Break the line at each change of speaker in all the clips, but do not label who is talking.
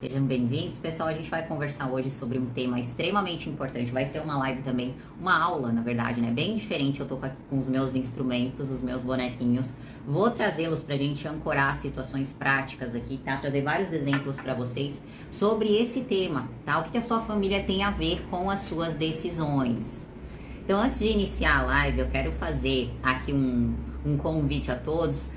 Sejam bem-vindos, pessoal. A gente vai conversar hoje sobre um tema extremamente importante. Vai ser uma live também, uma aula, na verdade, né? Bem diferente. Eu tô aqui com os meus instrumentos, os meus bonequinhos. Vou trazê-los pra gente ancorar situações práticas aqui, tá? Trazer vários exemplos pra vocês sobre esse tema, tá? O que a sua família tem a ver com as suas decisões. Então, antes de iniciar a live, eu quero fazer aqui um convite a todos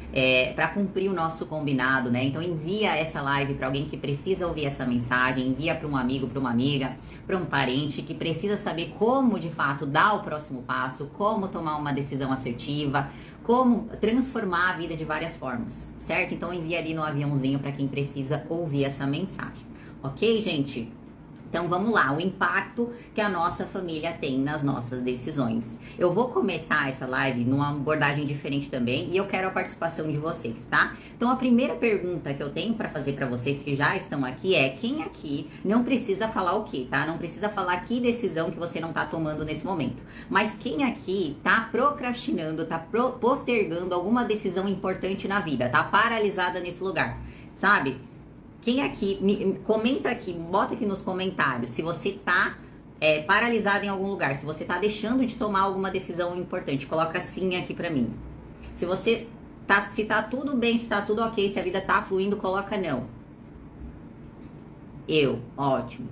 para cumprir o nosso combinado, né? Então, envia essa live para alguém que precisa ouvir essa mensagem, envia para um amigo, para uma amiga, para um parente que precisa saber como, de fato, dar o próximo passo, como tomar uma decisão assertiva, como transformar a vida de várias formas, certo? Então, envia ali no aviãozinho para quem precisa ouvir essa mensagem, ok, gente? Então vamos lá, o impacto que a nossa família tem nas nossas decisões. Eu vou começar essa live numa abordagem diferente também e eu quero a participação de vocês, tá? Então a primeira pergunta que eu tenho para fazer para vocês que já estão aqui é: quem aqui não precisa falar o quê, tá? Não precisa falar que decisão que você não tá tomando nesse momento. Mas quem aqui tá procrastinando, tá postergando alguma decisão importante na vida, tá paralisada nesse lugar, sabe? Quem aqui, comenta aqui, bota aqui nos comentários se você tá paralisado em algum lugar, se você tá deixando de tomar alguma decisão importante, coloca sim aqui pra mim. Se você tá, se tá tudo bem, se tá tudo ok, se a vida tá fluindo, coloca não. Ótimo.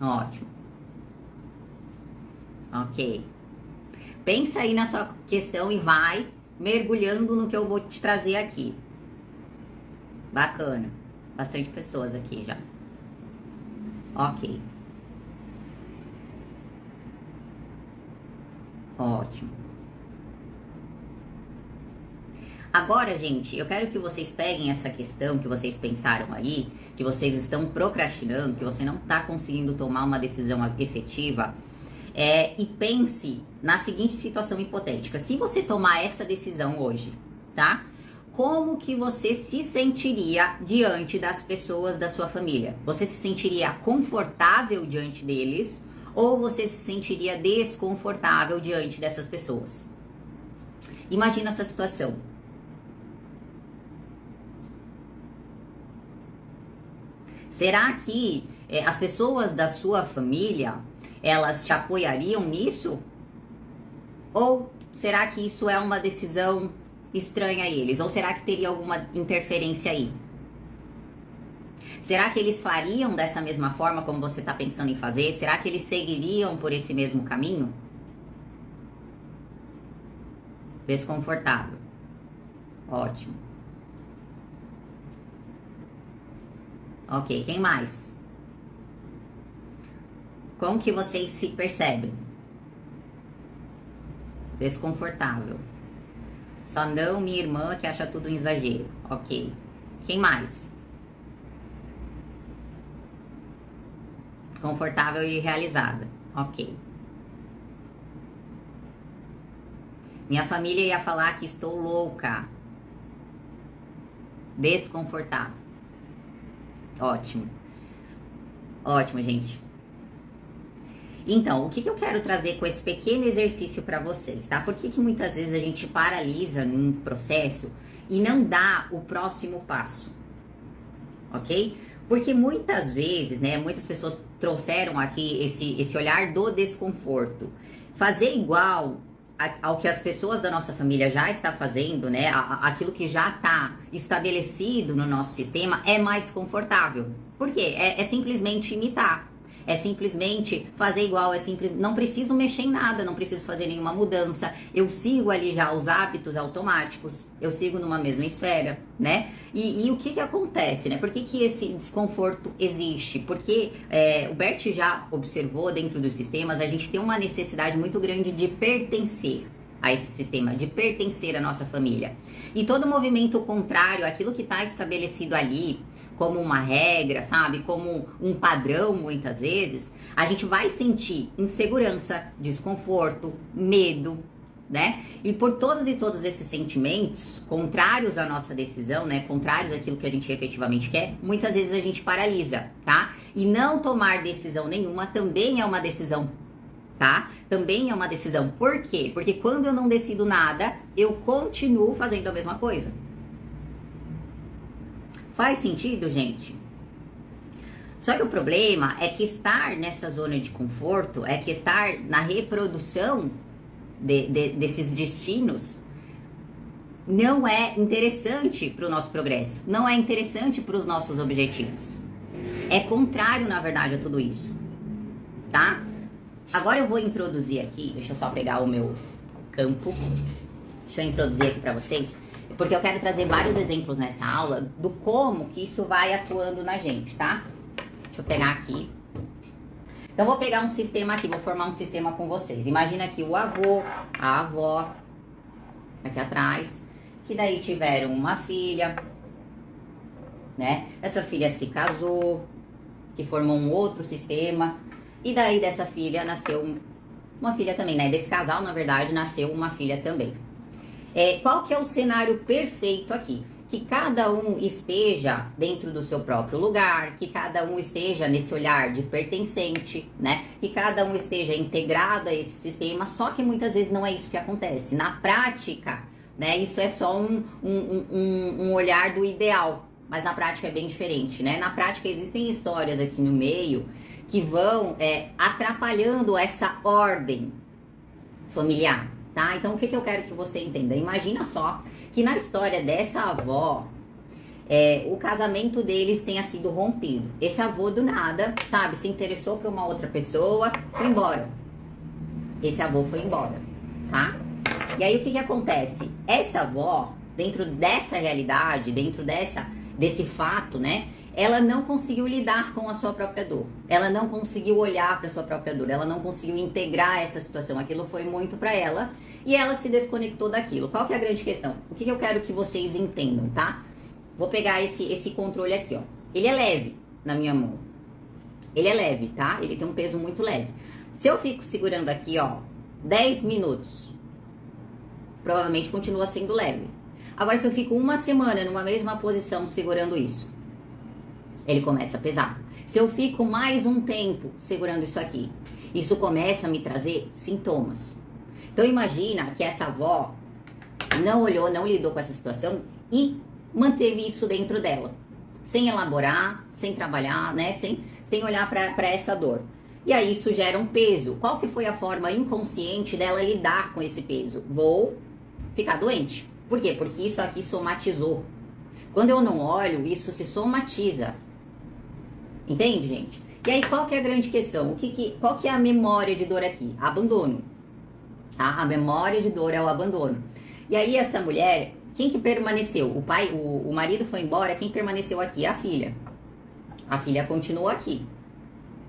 Ótimo. Ok. Pensa aí na sua questão e vai mergulhando no que eu vou te trazer aqui. Bacana. Bastante pessoas aqui já. Ok. Ótimo. Agora, gente, eu quero que vocês peguem essa questão que vocês pensaram aí, que vocês estão procrastinando, que você não está conseguindo tomar uma decisão efetiva, e pense na seguinte situação hipotética. Se você tomar essa decisão hoje, tá? Como que você se sentiria diante das pessoas da sua família? Você se sentiria confortável diante deles ou você se sentiria desconfortável diante dessas pessoas? Imagina essa situação. Será que as pessoas da sua família, elas te apoiariam nisso? Ou será que isso é uma decisão estranha a eles? Ou será que teria alguma interferência aí? Será que eles fariam dessa mesma forma como você está pensando em fazer? Será que eles seguiriam por esse mesmo caminho? Desconfortável. Ótimo. Ok, quem mais? Como que vocês se percebem? Desconfortável. Só não minha irmã que acha tudo um exagero. Ok. Quem mais? Confortável e realizada. Ok. Minha família ia falar que estou louca. Desconfortável. Ótimo. Ótimo, gente. Então, o que eu quero trazer com esse pequeno exercício para vocês, tá? Por que muitas vezes a gente paralisa num processo e não dá o próximo passo, ok? Porque muitas vezes, né, muitas pessoas trouxeram aqui esse olhar do desconforto. Fazer igual ao que as pessoas da nossa família já está fazendo, né, aquilo que já está estabelecido no nosso sistema é mais confortável. Por quê? É simplesmente imitar. É simplesmente fazer igual, não preciso mexer em nada, não preciso fazer nenhuma mudança. Eu sigo ali já os hábitos automáticos, eu sigo numa mesma esfera, né? E o que acontece, né? Por que esse desconforto existe? Porque o Bert já observou dentro dos sistemas, a gente tem uma necessidade muito grande de pertencer a esse sistema, de pertencer à nossa família. E todo movimento contrário àquilo que está estabelecido ali, como uma regra, sabe? Como um padrão, muitas vezes, a gente vai sentir insegurança, desconforto, medo, né? E por todos esses sentimentos, contrários à nossa decisão, né? Contrários àquilo que a gente efetivamente quer, muitas vezes a gente paralisa, tá? E não tomar decisão nenhuma também é uma decisão, tá? Também é uma decisão. Por quê? Porque quando eu não decido nada, eu continuo fazendo a mesma coisa. Faz sentido, gente? Só que o problema é que estar nessa zona de conforto, é que estar na reprodução desses destinos não é interessante para o nosso progresso, não é interessante para os nossos objetivos. É contrário, na verdade, a tudo isso, tá? Agora eu vou introduzir aqui, deixa eu só pegar o meu campo, deixa eu introduzir aqui para vocês, porque eu quero trazer vários exemplos nessa aula do como que isso vai atuando na gente, tá? Deixa eu pegar aqui. Então, vou pegar um sistema aqui, vou formar um sistema com vocês. Imagina aqui o avô, a avó, aqui atrás, que daí tiveram uma filha, né? Essa filha se casou, que formou um outro sistema, e daí dessa filha nasceu uma filha também, né? Desse casal, na verdade, nasceu uma filha também. Qual que é o cenário perfeito aqui? Que cada um esteja dentro do seu próprio lugar, que cada um esteja nesse olhar de pertencente, né? Que cada um esteja integrado a esse sistema, só que muitas vezes não é isso que acontece. Na prática, né? Isso é só um olhar do ideal, mas na prática é bem diferente, né? Na prática existem histórias aqui no meio que vão atrapalhando essa ordem familiar, tá? Então o que eu quero que você entenda? Imagina só que na história dessa avó, o casamento deles tenha sido rompido. Esse avô do nada, sabe, se interessou por uma outra pessoa, foi embora. Esse avô foi embora, tá? E aí o que acontece? Essa avó, dentro dessa realidade, dentro desse fato, né? Ela não conseguiu lidar com a sua própria dor. Ela não conseguiu olhar para a sua própria dor. Ela não conseguiu integrar essa situação. Aquilo foi muito para ela e ela se desconectou daquilo. Qual que é a grande questão? O que eu quero que vocês entendam, tá? Vou pegar esse controle aqui, ó. Ele é leve na minha mão. Ele é leve, tá? Ele tem um peso muito leve. Se eu fico segurando aqui, ó, 10 minutos, provavelmente continua sendo leve. Agora, se eu fico uma semana numa mesma posição segurando isso, ele começa a pesar. Se eu fico mais um tempo segurando isso aqui, isso começa a me trazer sintomas. Então imagina que essa avó não olhou, não lidou com essa situação e manteve isso dentro dela, sem elaborar, sem trabalhar, né? Sem olhar para essa dor. E aí isso gera um peso. Qual que foi a forma inconsciente dela lidar com esse peso? Vou ficar doente. Por quê? Porque isso aqui somatizou. Quando eu não olho, isso se somatiza. Entende, gente? E aí, qual que é a grande questão? Qual que é a memória de dor aqui? Abandono. Tá? A memória de dor é o abandono. E aí, essa mulher, quem que permaneceu? O pai, o marido foi embora, quem permaneceu aqui? A filha. A filha continuou aqui,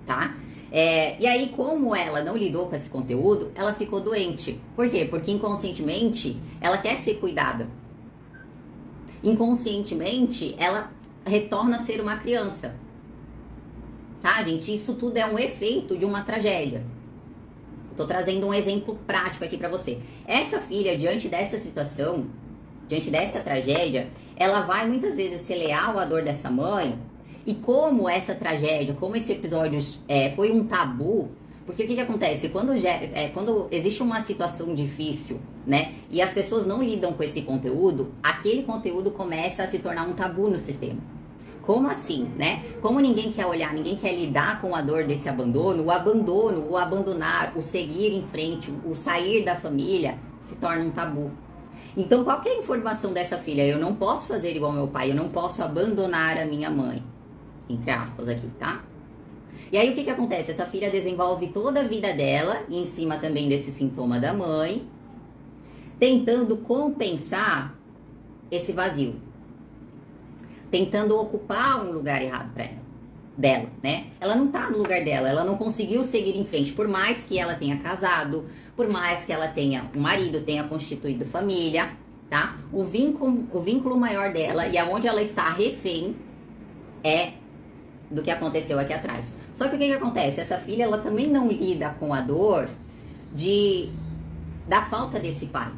tá? E aí, como ela não lidou com esse conteúdo, ela ficou doente. Por quê? Porque inconscientemente, ela quer ser cuidada. Inconscientemente, ela retorna a ser uma criança. Tá, gente? Isso tudo é um efeito de uma tragédia. Tô trazendo um exemplo prático aqui pra você. Essa filha, diante dessa situação, diante dessa tragédia, ela vai muitas vezes ser leal à dor dessa mãe. E como essa tragédia, como esse episódio foi um tabu, porque o que acontece? Quando existe uma situação difícil, né, e as pessoas não lidam com esse conteúdo, aquele conteúdo começa a se tornar um tabu no sistema. Como assim, né? Como ninguém quer olhar, ninguém quer lidar com a dor desse abandono, o abandonar, o seguir em frente, o sair da família, se torna um tabu. Então, qual que é a informação dessa filha? Eu não posso fazer igual meu pai, eu não posso abandonar a minha mãe. Entre aspas aqui, tá? E aí, o que acontece? Essa filha desenvolve toda a vida dela, em cima também desse sintoma da mãe, tentando compensar esse vazio. Tentando ocupar um lugar errado para dela, né? Ela não tá no lugar dela, ela não conseguiu seguir em frente, por mais que ela tenha casado, por mais que ela tenha um marido, tenha constituído família, tá? O vínculo maior dela e aonde ela está refém é do que aconteceu aqui atrás. Só que o que acontece? Essa filha, ela também não lida com a dor da falta desse pai.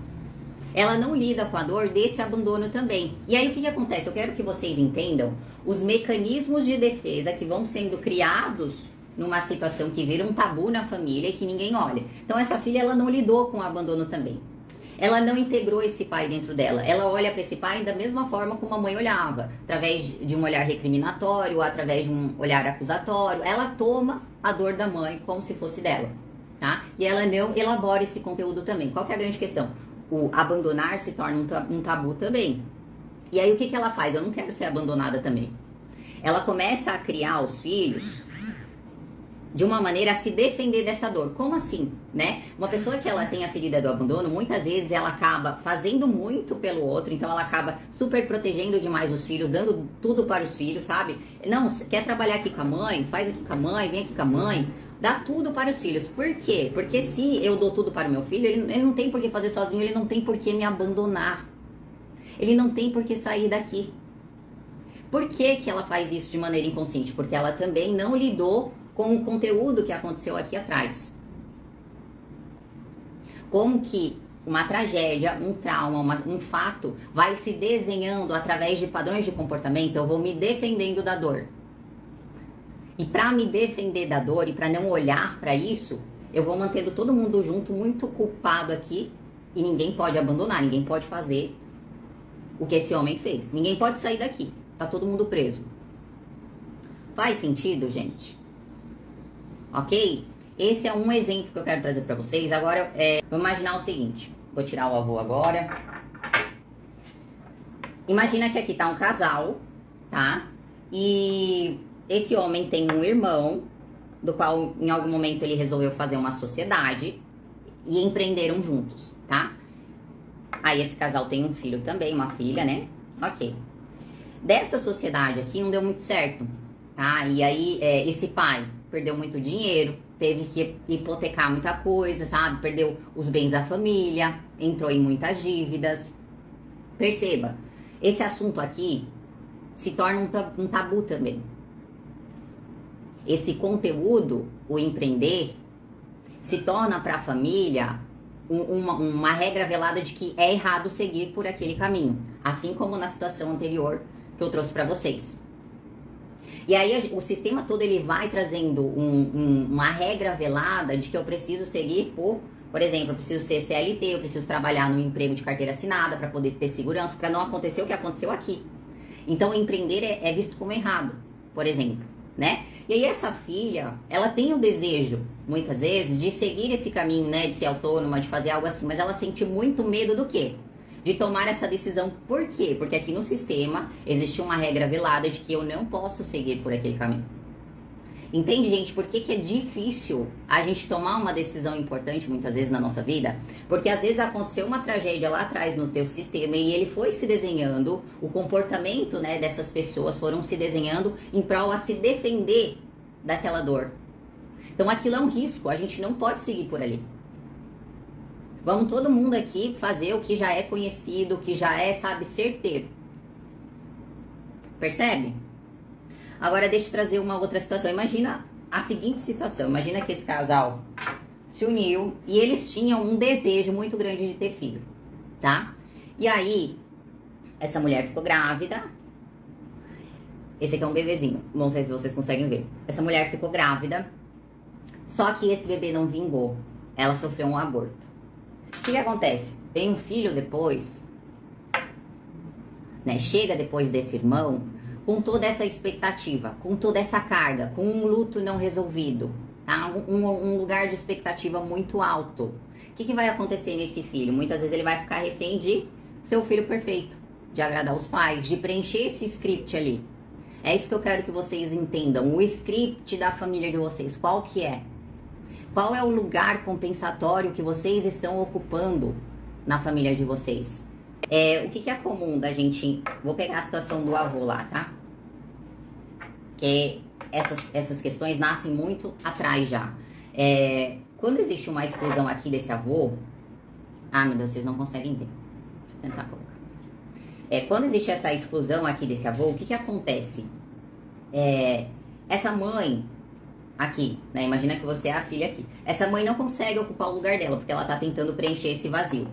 Ela não lida com a dor desse abandono também. E aí o que acontece? Eu quero que vocês entendam os mecanismos de defesa que vão sendo criados numa situação que vira um tabu na família e que ninguém olha. Então essa filha, ela não lidou com o abandono também. Ela não integrou esse pai dentro dela. Ela olha para esse pai da mesma forma como a mãe olhava, através de um olhar recriminatório, através de um olhar acusatório. Ela toma a dor da mãe como se fosse dela, tá? E ela não elabora esse conteúdo também. Qual que é a grande questão? O abandonar se torna um tabu também. E aí o que ela faz? Eu não quero ser abandonada também. Ela começa a criar os filhos de uma maneira a se defender dessa dor. Como assim, né? Uma pessoa que ela tem a ferida do abandono, muitas vezes ela acaba fazendo muito pelo outro, então ela acaba super protegendo demais os filhos, dando tudo para os filhos, sabe? Não, quer trabalhar aqui com a mãe? Faz aqui com a mãe, vem aqui com a mãe. Dá tudo para os filhos. Por quê? Porque se eu dou tudo para o meu filho, ele não tem por que fazer sozinho, ele não tem por que me abandonar. Ele não tem por que sair daqui. Por que que ela faz isso de maneira inconsciente? Porque ela também não lidou com o conteúdo que aconteceu aqui atrás. Como que uma tragédia, um trauma, um fato vai se desenhando através de padrões de comportamento, eu vou me defendendo da dor. E para me defender da dor e para não olhar para isso, eu vou mantendo todo mundo junto, muito culpado aqui, e ninguém pode abandonar, ninguém pode fazer o que esse homem fez. Ninguém pode sair daqui, tá todo mundo preso. Faz sentido, gente? Ok? Esse é um exemplo que eu quero trazer para vocês. Agora, vamos imaginar o seguinte. Vou tirar o avô agora. Imagina que aqui tá um casal, tá? E esse homem tem um irmão, do qual em algum momento ele resolveu fazer uma sociedade e empreenderam juntos, tá? Aí esse casal tem um filho também, uma filha, né? Ok. Dessa sociedade aqui não deu muito certo, tá? E aí esse pai perdeu muito dinheiro, teve que hipotecar muita coisa, sabe? Perdeu os bens da família, entrou em muitas dívidas. Perceba, esse assunto aqui se torna um tabu também. Esse conteúdo, o empreender, se torna para a família uma regra velada de que é errado seguir por aquele caminho. Assim como na situação anterior que eu trouxe para vocês. E aí o sistema todo ele vai trazendo uma regra velada de que eu preciso seguir por exemplo, eu preciso ser CLT, eu preciso trabalhar no emprego de carteira assinada para poder ter segurança, para não acontecer o que aconteceu aqui. Então empreender é visto como errado, por exemplo, né? E aí essa filha, ela tem o desejo, muitas vezes, de seguir esse caminho, né? De ser autônoma, de fazer algo assim, mas ela sente muito medo do quê? De tomar essa decisão. Por quê? Porque aqui no sistema existe uma regra velada de que eu não posso seguir por aquele caminho. Entende, gente? Por que é difícil a gente tomar uma decisão importante muitas vezes na nossa vida? Porque às vezes aconteceu uma tragédia lá atrás no teu sistema e ele foi se desenhando, o comportamento, né, dessas pessoas foram se desenhando em prol a se defender daquela dor. Então aquilo é um risco, a gente não pode seguir por ali. Vamos todo mundo aqui fazer o que já é conhecido, o que já é, sabe, certeiro. Percebe? Agora deixa eu trazer uma outra situação. Imagina a seguinte situação. Imagina que esse casal se uniu e eles tinham um desejo muito grande de ter filho, tá? E aí, essa mulher ficou grávida. Esse aqui é um bebezinho. Não sei se vocês conseguem ver. Essa mulher ficou grávida. Só que esse bebê não vingou. Ela sofreu um aborto. O que acontece? Vem um filho depois, né? Chega depois desse irmão com toda essa expectativa, com toda essa carga, com um luto não resolvido, tá? Um lugar de expectativa muito alto. O que vai acontecer nesse filho? Muitas vezes ele vai ficar refém de ser o filho perfeito, de agradar os pais, de preencher esse script ali. É isso que eu quero que vocês entendam. O script da família de vocês, qual que é? Qual é o lugar compensatório que vocês estão ocupando na família de vocês? O que é comum da gente... Vou pegar a situação do avô lá, tá? Que essas questões nascem muito atrás já. Quando existe uma exclusão aqui desse avô... Ah, meu Deus, vocês não conseguem ver. Deixa eu tentar colocar isso aqui. Quando existe essa exclusão aqui desse avô, o que acontece? Essa mãe... Aqui, né? Imagina que você é a filha aqui. Essa mãe não consegue ocupar o lugar dela, porque ela tá tentando preencher esse vazio,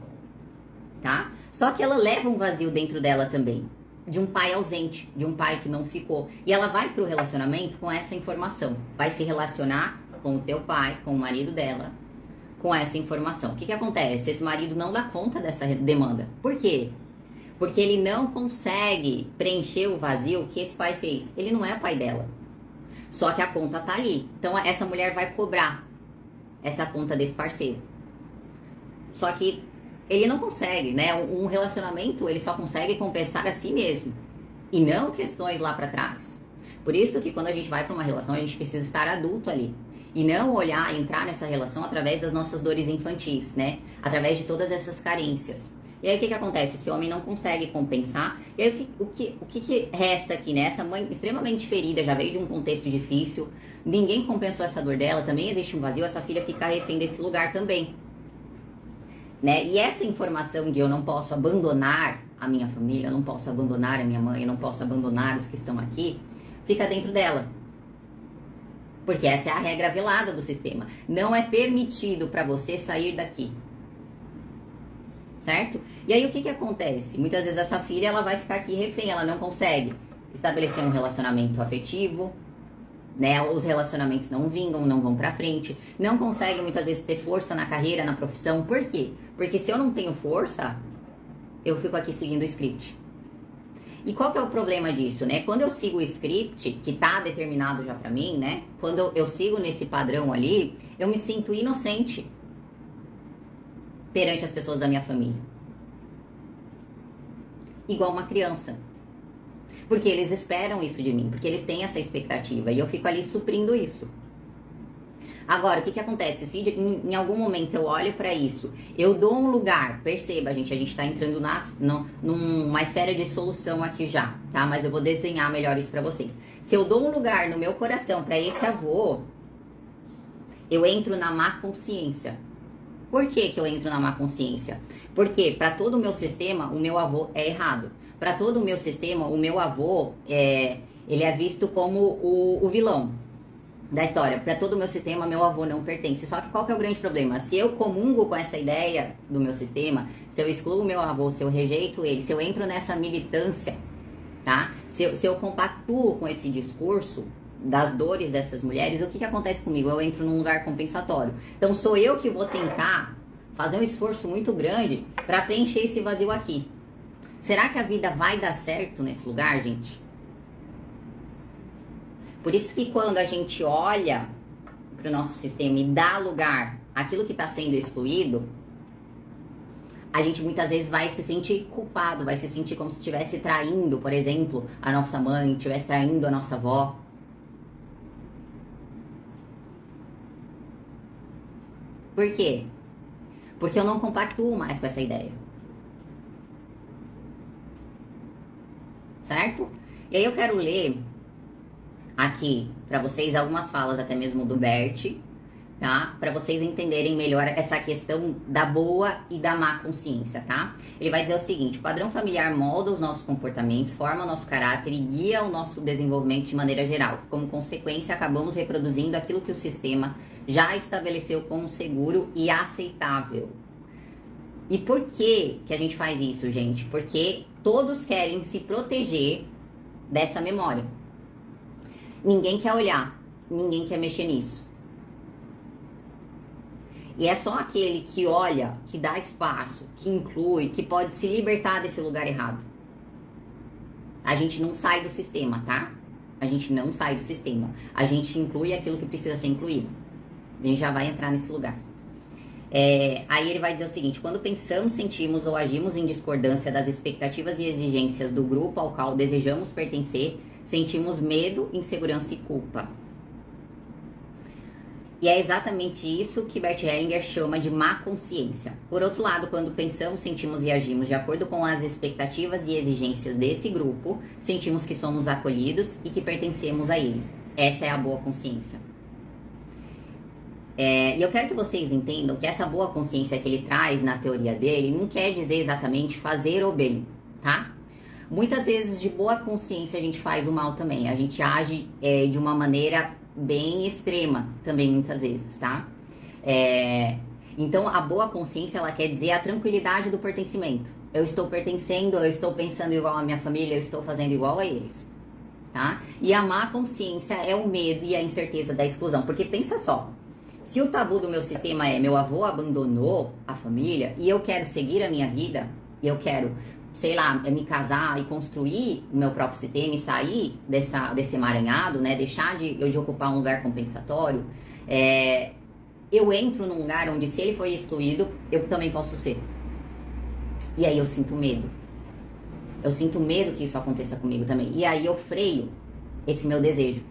tá? Só que ela leva um vazio dentro dela também, de um pai ausente, de um pai que não ficou. E ela vai pro relacionamento com essa informação. Vai se relacionar com o teu pai, com o marido dela, com essa informação. O que acontece? Esse marido não dá conta dessa demanda. Por quê? Porque ele não consegue preencher o vazio que esse pai fez. Ele não é pai dela. Só que a conta tá ali. Então essa mulher vai cobrar essa conta desse parceiro. Só que ele não consegue, né? Um relacionamento, ele só consegue compensar a si mesmo. E não questões lá pra trás. Por isso que quando a gente vai pra uma relação, a gente precisa estar adulto ali. E não olhar, entrar nessa relação através das nossas dores infantis, né? Através de todas essas carências. E aí o que acontece? Esse homem não consegue compensar. E aí o que resta aqui, né? Essa mãe extremamente ferida, já veio de um contexto difícil. Ninguém compensou essa dor dela, também existe um vazio. Essa filha fica refém desse lugar também. Né? E essa informação de eu não posso abandonar a minha família, eu não posso abandonar a minha mãe, eu não posso abandonar os que estão aqui, fica dentro dela. Porque essa é a regra velada do sistema. Não é permitido para você sair daqui. Certo? E aí o que acontece? Muitas vezes essa filha ela vai ficar aqui refém, ela não consegue estabelecer um relacionamento afetivo, né? Os relacionamentos não vingam, não vão pra frente, não consegue muitas vezes ter força na carreira, na profissão. Por quê? Porque se eu não tenho força, eu fico aqui seguindo o script. E qual que é o problema disso, né? Quando eu sigo o script, que tá determinado já pra mim, né? Quando eu sigo nesse padrão ali, eu me sinto inocente perante as pessoas da minha família. Igual uma criança. Porque eles esperam isso de mim, porque eles têm essa expectativa e eu fico ali suprindo isso. Agora, o que acontece? Se em algum momento eu olho pra isso, eu dou um lugar, perceba, gente, a gente tá entrando numa esfera de solução aqui já, tá? Mas eu vou desenhar melhor isso pra vocês. Se eu dou um lugar no meu coração pra esse avô, eu entro na má consciência. Por que eu entro na má consciência? Porque para todo o meu sistema, o meu avô é errado. Para todo o meu sistema, o meu avô ele é visto como o vilão da história. Para todo o meu sistema, meu avô não pertence. Só que qual que é o grande problema? Se eu comungo com essa ideia do meu sistema, se eu excluo o meu avô, se eu rejeito ele, se eu entro nessa militância, tá? Se eu compactuo com esse discurso das dores dessas mulheres, o que acontece comigo? Eu entro num lugar compensatório. Então sou eu que vou tentar fazer um esforço muito grande para preencher esse vazio aqui. Será que a vida vai dar certo nesse lugar, gente? Por isso que quando a gente olha para o nosso sistema e dá lugar àquilo que está sendo excluído, a gente muitas vezes vai se sentir culpado, vai se sentir como se estivesse traindo, por exemplo, a nossa mãe, estivesse traindo a nossa avó. Por quê? Porque eu não compactuo mais com essa ideia. Certo? E aí eu quero ler aqui pra vocês algumas falas, até mesmo do Bert, tá? Pra vocês entenderem melhor essa questão da boa e da má consciência, tá? Ele vai dizer o seguinte: o padrão familiar molda os nossos comportamentos, forma o nosso caráter e guia o nosso desenvolvimento de maneira geral. Como consequência, acabamos reproduzindo aquilo que o sistema já estabeleceu como seguro e aceitável. E por que a gente faz isso, gente? Porque todos querem se proteger dessa memória. Ninguém quer olhar, ninguém quer mexer nisso. E é só aquele que olha, que dá espaço, que inclui, que pode se libertar desse lugar errado. A gente não sai do sistema, tá? A gente não sai do sistema. A gente inclui aquilo que precisa ser incluído. A gente já vai entrar nesse lugar. Aí ele vai dizer o seguinte: quando pensamos, sentimos ou agimos em discordância das expectativas e exigências do grupo ao qual desejamos pertencer, sentimos medo, insegurança e culpa. E é exatamente isso que Bert Hellinger chama de má consciência. Por outro lado, quando pensamos, sentimos e agimos de acordo com as expectativas e exigências desse grupo, sentimos que somos acolhidos e que pertencemos a ele. Essa é a boa consciência. E eu quero que vocês entendam que essa boa consciência que ele traz na teoria dele não quer dizer exatamente fazer o bem, tá? Muitas vezes de boa consciência a gente faz o mal também. A gente age de uma maneira bem extrema também muitas vezes, tá? Então a boa consciência, ela quer dizer a tranquilidade do pertencimento. Eu estou pertencendo, eu estou pensando igual a minha família, eu estou fazendo igual a eles, tá? E a má consciência é o medo e a incerteza da exclusão. Porque pensa só, Se o tabu do meu sistema é meu avô abandonou a família e eu quero seguir a minha vida, e eu quero, sei lá, me casar e construir o meu próprio sistema e sair desse emaranhado, né? Deixar de ocupar um lugar compensatório, eu entro num lugar onde se ele foi excluído, eu também posso ser. E aí eu sinto medo. Eu sinto medo que isso aconteça comigo também. E aí eu freio esse meu desejo.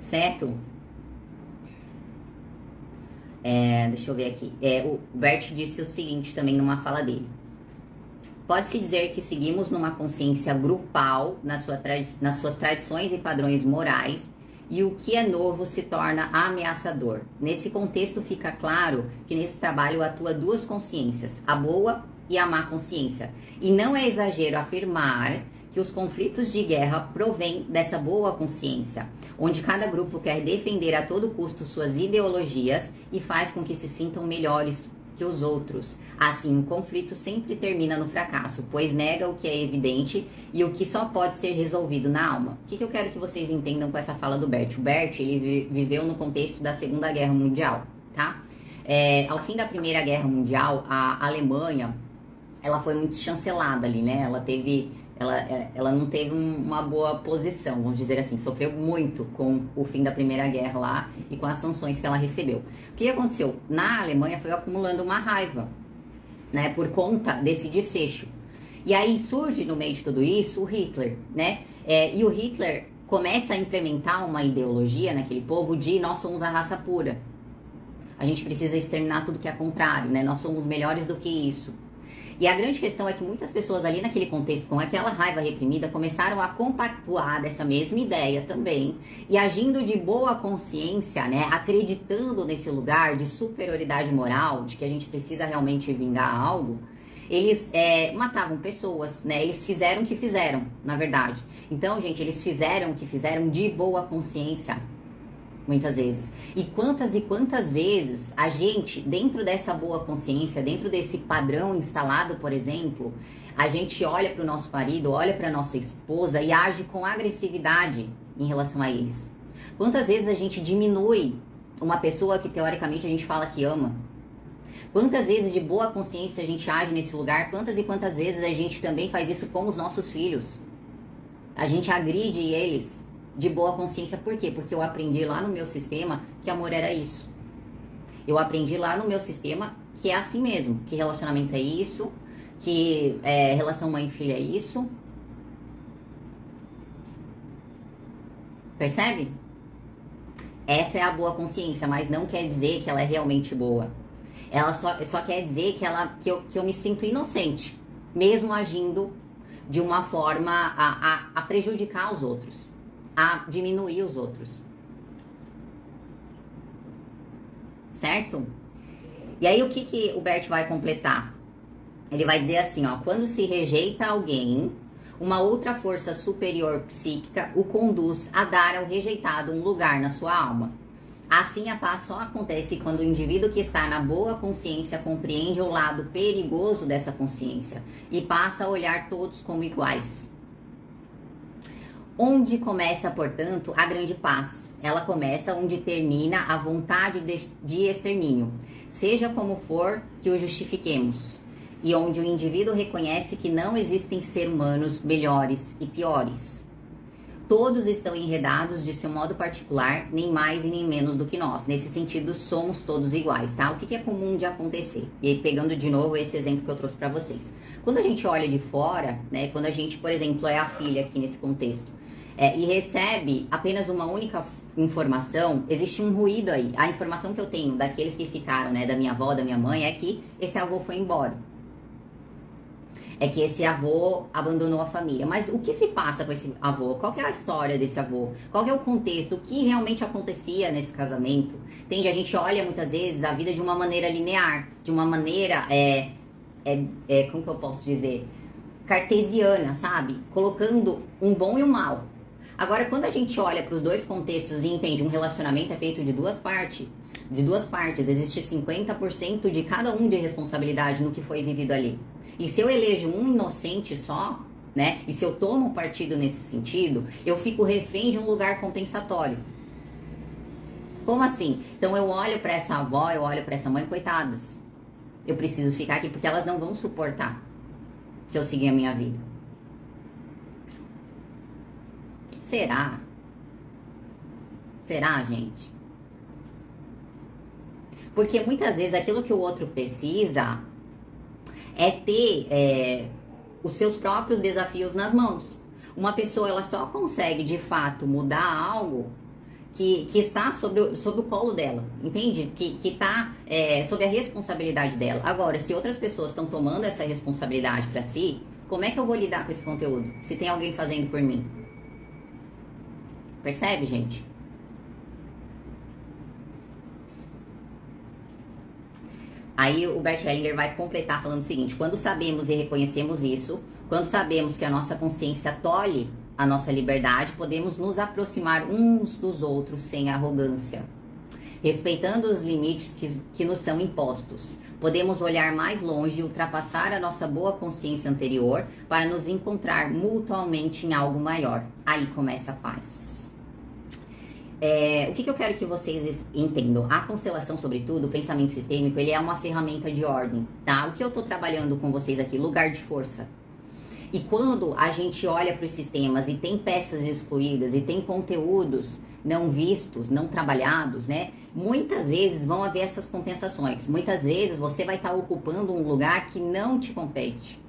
Certo? Deixa eu ver aqui. O Bert disse o seguinte também numa fala dele. Pode-se dizer que seguimos numa consciência grupal nas suas tradições e padrões morais, e o que é novo se torna ameaçador. Nesse contexto fica claro que nesse trabalho atua duas consciências, a boa e a má consciência. E não é exagero afirmar que os conflitos de guerra provêm dessa boa consciência, onde cada grupo quer defender a todo custo suas ideologias e faz com que se sintam melhores que os outros. Assim, o conflito sempre termina no fracasso, pois nega o que é evidente e o que só pode ser resolvido na alma. O que eu quero que vocês entendam com essa fala do Bert? O Bert, ele viveu no contexto da Segunda Guerra Mundial, tá? Ao fim da Primeira Guerra Mundial, a Alemanha, ela foi muito chancelada ali, né? Ela não teve uma boa posição, vamos dizer assim, sofreu muito com o fim da Primeira Guerra lá e com as sanções que ela recebeu. O que aconteceu? Na Alemanha foi acumulando uma raiva, né, por conta desse desfecho. E aí surge no meio de tudo isso o Hitler, né? E o Hitler começa a implementar uma ideologia naquele povo de nós somos a raça pura. A gente precisa exterminar tudo que é contrário, né? Nós somos melhores do que isso. E a grande questão é que muitas pessoas ali naquele contexto, com aquela raiva reprimida, começaram a compactuar dessa mesma ideia também. E agindo de boa consciência, né, acreditando nesse lugar de superioridade moral, de que a gente precisa realmente vingar algo, eles matavam pessoas, né? Eles fizeram o que fizeram, na verdade. Então, gente, eles fizeram o que fizeram de boa consciência. Muitas vezes. E quantas vezes a gente, dentro dessa boa consciência, dentro desse padrão instalado, por exemplo, a gente olha para o nosso marido, olha para nossa esposa e age com agressividade em relação a eles. Quantas vezes a gente diminui uma pessoa que teoricamente a gente fala que ama? Quantas vezes de boa consciência a gente age nesse lugar? Quantas e quantas vezes a gente também faz isso com os nossos filhos? A gente agride eles de boa consciência, por quê? Porque eu aprendi lá no meu sistema que amor era isso. Eu aprendi lá no meu sistema que é assim mesmo, que relacionamento é isso, que relação mãe e filha é isso. Percebe? Essa é a boa consciência, mas não quer dizer que ela é realmente boa. Ela só quer dizer que eu me sinto inocente, mesmo agindo de uma forma a prejudicar os outros, a diminuir os outros. Certo? E aí o que o Bert vai completar? Ele vai dizer assim, ó, quando se rejeita alguém, uma outra força superior psíquica o conduz a dar ao rejeitado um lugar na sua alma. Assim, a paz só acontece quando o indivíduo que está na boa consciência compreende o lado perigoso dessa consciência e passa a olhar todos como iguais. Onde começa, portanto, a grande paz? Ela começa onde termina a vontade de extermínio, seja como for que o justifiquemos, e onde o indivíduo reconhece que não existem seres humanos melhores e piores. Todos estão enredados de seu modo particular, nem mais e nem menos do que nós. Nesse sentido, somos todos iguais, tá? O que é comum de acontecer? E aí, pegando de novo esse exemplo que eu trouxe pra vocês. Quando a gente olha de fora, né? Quando a gente, por exemplo, é a filha aqui nesse contexto, e recebe apenas uma única informação, existe um ruído aí. A informação que eu tenho daqueles que ficaram, né? Da minha avó, da minha mãe, é que esse avô foi embora. É que esse avô abandonou a família. Mas o que se passa com esse avô? Qual que é a história desse avô? Qual que é o contexto? O que realmente acontecia nesse casamento? Entende? A gente olha muitas vezes a vida de uma maneira linear, de uma maneira, como que eu posso dizer? Cartesiana, sabe? Colocando um bom e um mal. Agora, quando a gente olha para os dois contextos e entende um relacionamento é feito de duas partes, existe 50% de cada um de responsabilidade no que foi vivido ali. E se eu elejo um inocente só, né? E se eu tomo partido nesse sentido, eu fico refém de um lugar compensatório. Como assim? Então eu olho pra essa avó, eu olho pra essa mãe, coitadas. Eu preciso ficar aqui porque elas não vão suportar se eu seguir a minha vida. Será? Será, gente? Porque muitas vezes aquilo que o outro precisa é ter os seus próprios desafios nas mãos. Uma pessoa, ela só consegue, de fato, mudar algo que está sobre o colo dela, entende? Que está sob a responsabilidade dela. Agora, se outras pessoas estão tomando essa responsabilidade para si, como é que eu vou lidar com esse conteúdo? Se tem alguém fazendo por mim? Percebe, gente? Aí o Bert Hellinger vai completar falando o seguinte: quando sabemos e reconhecemos isso, quando sabemos que a nossa consciência tolhe a nossa liberdade, podemos nos aproximar uns dos outros sem arrogância, respeitando os limites que nos são impostos. Podemos olhar mais longe e ultrapassar a nossa boa consciência anterior para nos encontrar mutuamente em algo maior. Aí começa a paz. O que eu quero que vocês entendam? A constelação, sobretudo, o pensamento sistêmico, ele é uma ferramenta de ordem, tá? O que eu tô trabalhando com vocês aqui? Lugar de força. E quando a gente olha para os sistemas e tem peças excluídas e tem conteúdos não vistos, não trabalhados, né? Muitas vezes vão haver essas compensações. Muitas vezes você vai estar ocupando um lugar que não te compete.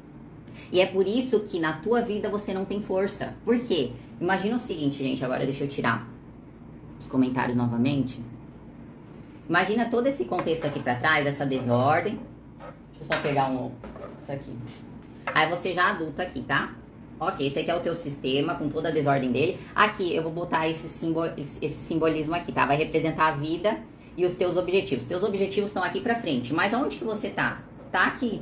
E é por isso que na tua vida você não tem força. Por quê? Imagina o seguinte, gente, agora deixa eu tirar os comentários novamente. Imagina todo esse contexto aqui para trás, essa desordem. Deixa eu só pegar isso aqui. Aí você já adulto aqui, tá? Ok, esse aqui é o teu sistema, com toda a desordem dele. Aqui, eu vou botar esse simbolismo aqui, tá? Vai representar a vida e os teus objetivos. Teus objetivos estão aqui pra frente. Mas aonde que você tá? Tá aqui,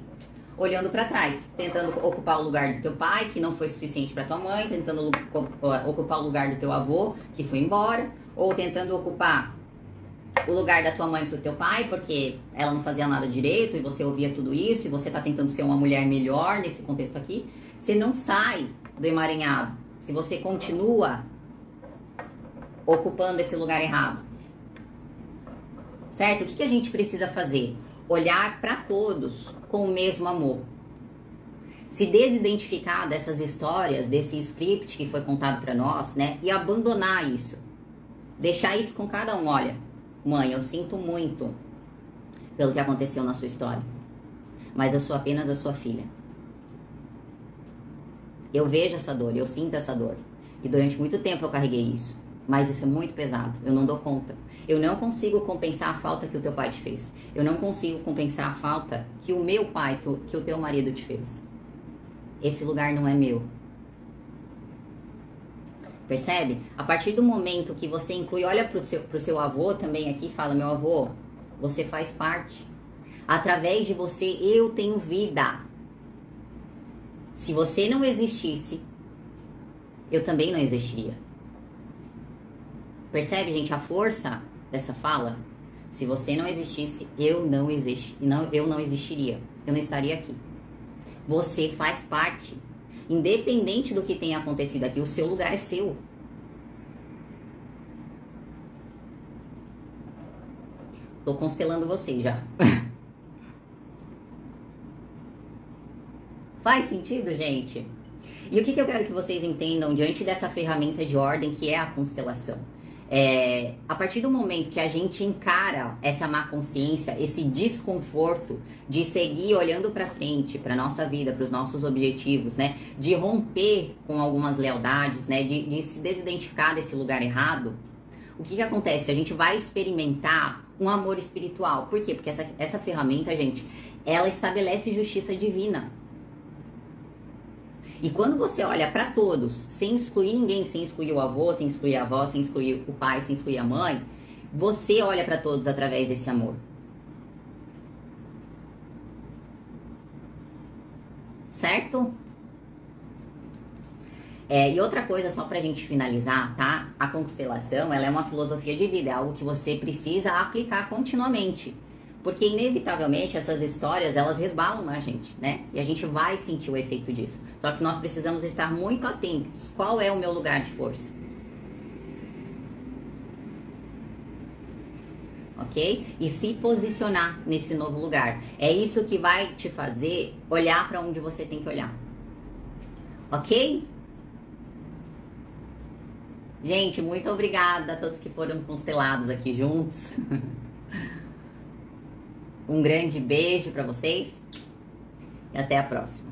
olhando pra trás. Tentando ocupar o lugar do teu pai, que não foi suficiente pra tua mãe. Tentando ocupar o lugar do teu avô, que foi embora. Ou tentando ocupar o lugar da tua mãe pro teu pai, porque ela não fazia nada direito e você ouvia tudo isso e você tá tentando ser uma mulher melhor nesse contexto aqui. Você não sai do emaranhado se você continua ocupando esse lugar errado. Certo? O que a gente precisa fazer? Olhar para todos com o mesmo amor. Se desidentificar dessas histórias, desse script que foi contado para nós, né? E abandonar isso. Deixar isso com cada um. Olha, mãe, eu sinto muito pelo que aconteceu na sua história, mas eu sou apenas a sua filha. Eu vejo essa dor, eu sinto essa dor. E durante muito tempo eu carreguei isso. Mas isso é muito pesado, eu não dou conta. Eu não consigo compensar a falta que o teu pai te fez. Eu não consigo compensar a falta que o meu pai, que o teu marido te fez. Esse lugar não é meu. Percebe? A partir do momento que você inclui, olha pro seu avô também aqui e fala: meu avô, você faz parte. Através de você eu tenho vida. Se você não existisse, eu também não existiria. Percebe, gente, a força dessa fala? Se você não existisse, eu não existiria. Eu não estaria aqui. Você faz parte. Independente do que tenha acontecido aqui, o seu lugar é seu. Tô constelando você já. Faz sentido, gente? E o que eu quero que vocês entendam diante dessa ferramenta de ordem que é a constelação? A partir do momento que a gente encara essa má consciência, esse desconforto de seguir olhando para frente, para nossa vida, para os nossos objetivos, né? De romper com algumas lealdades, né? De se desidentificar desse lugar errado, o que acontece? A gente vai experimentar um amor espiritual. Por quê? Porque essa ferramenta, gente, ela estabelece justiça divina. E quando você olha para todos, sem excluir ninguém, sem excluir o avô, sem excluir a avó, sem excluir o pai, sem excluir a mãe, você olha para todos através desse amor. Certo? E outra coisa, só pra gente finalizar, tá? A constelação, ela é uma filosofia de vida, é algo que você precisa aplicar continuamente. Porque, inevitavelmente, essas histórias, elas resbalam na gente, né? E a gente vai sentir o efeito disso. Só que nós precisamos estar muito atentos. Qual é o meu lugar de força? ok? E se posicionar nesse novo lugar. É isso que vai te fazer olhar para onde você tem que olhar, ok? Gente, muito obrigada a todos que foram constelados aqui juntos. Um grande beijo para vocês e até a próxima.